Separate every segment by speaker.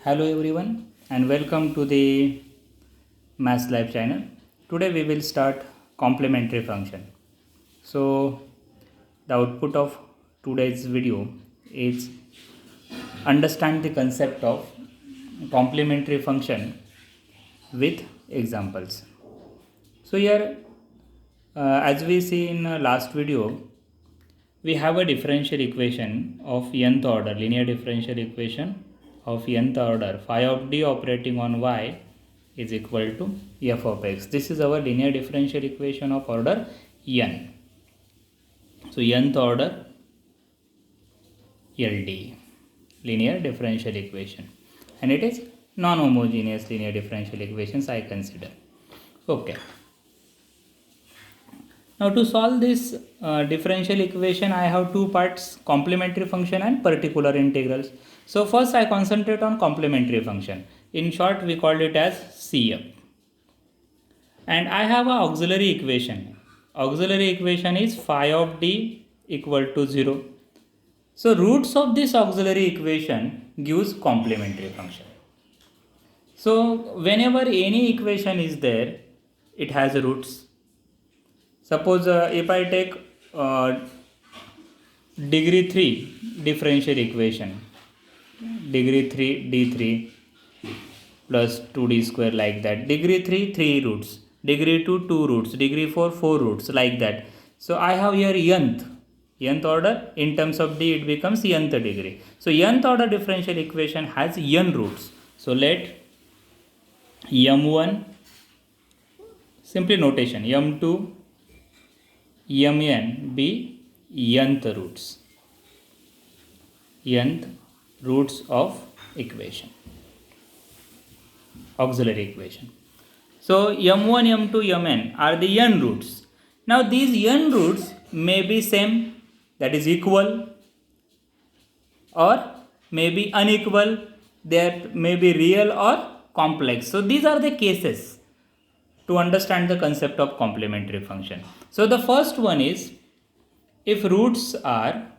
Speaker 1: Hello everyone and welcome to the Maths Live channel. Today we will start complementary function. So the output of today's video is understand the concept of complementary function with examples. So here as we see in last video, we have a differential equation of nth order, linear differential equation of nth order, phi of d operating on y is equal to f of x. This is our linear differential equation of order n. So nth order LD, linear differential equation, and it is non-homogeneous linear differential equations I consider. Okay. Now to solve this differential equation, I have two parts, complementary function and particular integrals. So first I concentrate on complementary function. In short, we called it as CF. And I have an auxiliary equation. Auxiliary equation is phi of d equal to 0. So roots of this auxiliary equation gives complementary function. So whenever any equation is there, it has roots. Suppose if I take degree 3 differential equation, degree 3 d3 plus 2d square, like that. Degree 3 3 roots, degree 2 2 roots, degree 4 4 roots, like that. So I have here nth order. In terms of d it becomes nth degree. So nth order differential equation has n roots. So let m1, simply notation, m2 mn be nth roots of equation, auxiliary equation. So m1 m2 mn are the n roots. Now these n roots may be same, that is equal, or may be unequal, they may be real or complex. So these are the cases to understand the concept of complementary function. So the first one is if roots are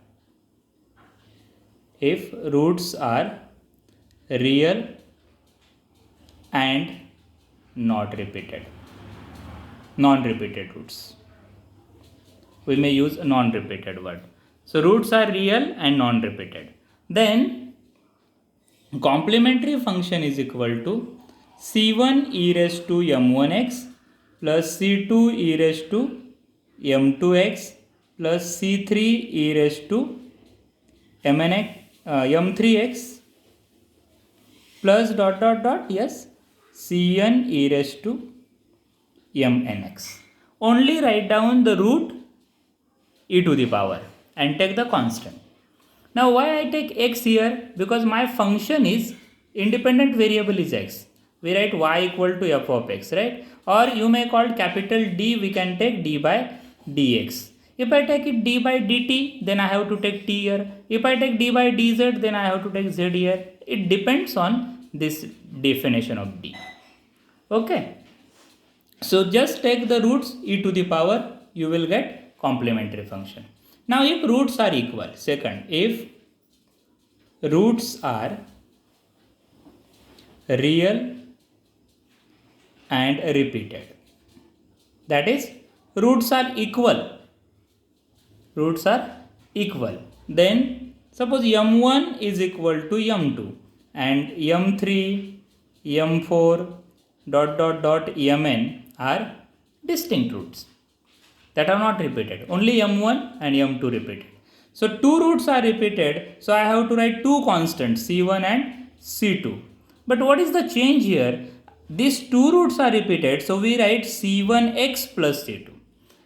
Speaker 1: real and not repeated, non-repeated roots. We may use a non-repeated word. So roots are real and non-repeated. Then complementary function is equal to c1 e raised to m1x plus c2 e raised to m2x plus c3 e raised to m3x plus yes, cn e raised to mnx. Only write down the root e to the power and take the constant. Now why I take x here? Because my function is independent variable is x. We write y equal to f of x, right? Or you may call capital D, we can take d by dx. If I take it d by dt, then I have to take t here. If I take d by dz, then I have to take z here. It depends on this definition of d. Okay. So just take the roots e to the power, you will get complementary function. Now if roots are equal, second, if roots are real and repeated, that is roots are equal, then suppose m1 is equal to m2 and m3 m4 mn are distinct roots that are not repeated, only m1 and m2 repeated. So two roots are repeated, so I have to write two constants, c1 and c2. But what is the change here? These two roots are repeated, so we write c1x plus c2.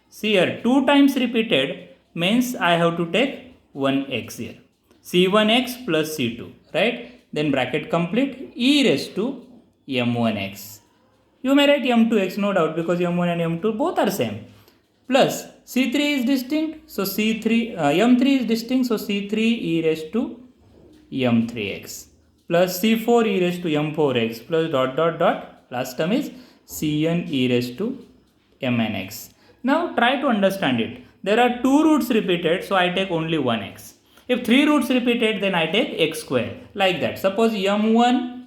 Speaker 1: See here, 2 times repeated means I have to take 1x here. c1x plus c2, right? Then bracket complete, e raised to m1x. You may write m2x, no doubt, because m1 and m2 both are same. Plus c3 is distinct, so m3 is distinct, so c3 e raised to m3x plus c4 e raised to m4x plus last term is cn e raised to mnx. Now try to understand it. There are two roots repeated, so I take only 1x. If 3 roots repeated, then I take x square, like that. Suppose m1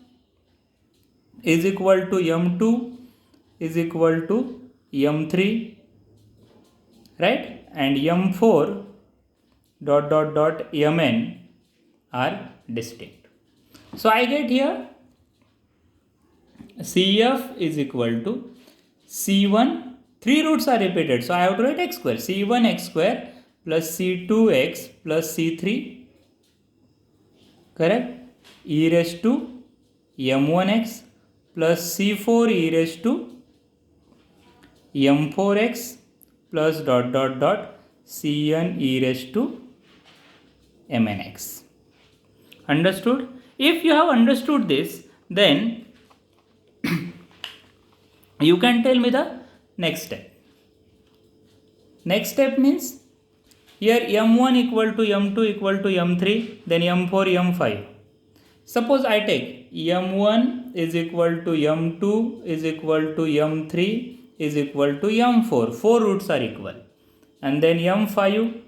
Speaker 1: is equal to m2 is equal to m3, right? And m4 dot dot dot mn are distinct. So I get here CF is equal to C1, three roots are repeated, so I have to write x square, C1 x square plus C2 x plus C3, correct, e raised to m1x plus C4 e raised to m4x plus dot dot dot Cn e raised to mnx. Understood? If you have understood this, then you can tell me the next step. Next step means here m1 equal to m2 equal to m3, then m4 m5. Suppose I take m1 is equal to m2 is equal to m3 is equal to m4. Four roots are equal. And then m5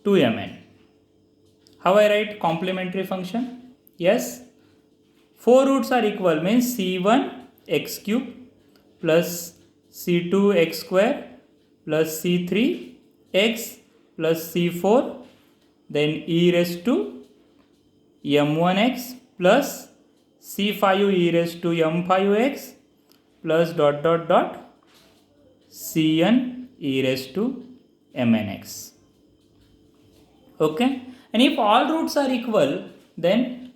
Speaker 1: to mn. How I write complementary function? Yes. Four roots are equal means c1 x cube plus c2 x square plus c3 x plus c4 then e raised to m1x plus c5 e raised to m5x plus dot dot dot cn e raised to mnx. Okay, and if all roots are equal, then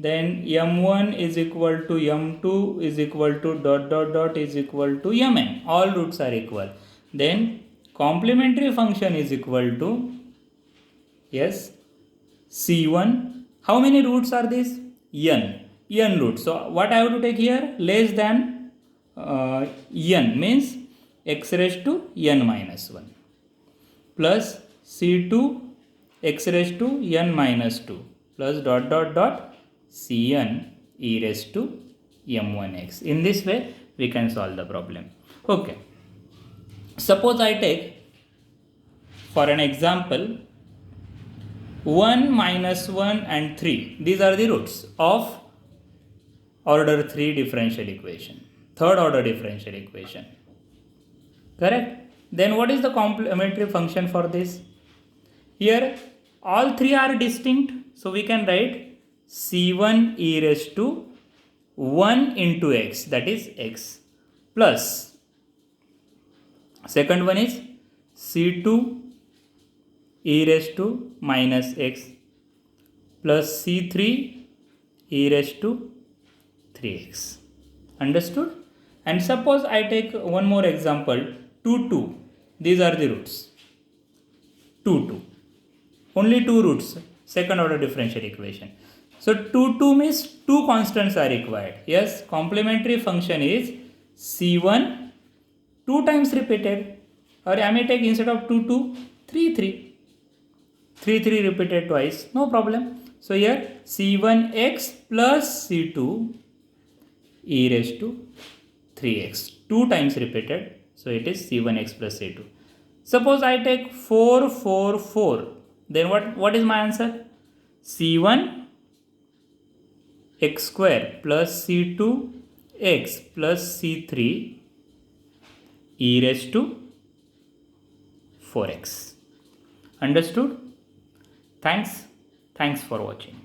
Speaker 1: m1 is equal to m2 is equal to dot dot dot is equal to mn. All roots are equal. Then complementary function is equal to, yes, c1. How many roots are this? n roots. So what I have to take here? Less than n means x raised to n minus 1 plus c2 x raised to n minus 2 plus dot dot dot cn e raised to m1x. In this way we can solve the problem. Okay, suppose I take for an example 1 minus 1 and 3. These are the roots of order 3 differential equation, third order differential equation, correct? Then what is the complementary function for this? Here all three are distinct, so we can write c1 e raised to 1 into x, that is x, plus second one is c2 e raised to minus x plus c3 e raised to 3x. Understood? And suppose I take one more example, 2 2. These are the roots. 2 2. Only two roots, second order differential equation. So 2 2 means two constants are required. Yes, complementary function is c1 2 times repeated, or I may take instead of 2 2 3 3. 3 3 repeated twice, no problem. So here c1x plus c2 e raised to 3x, 2 times repeated, so it is c1x plus c2. Suppose I take 4 4 4, then what is my answer? c1 x square plus c2 x plus c3 e raised to 4x. Understood? Thanks for watching.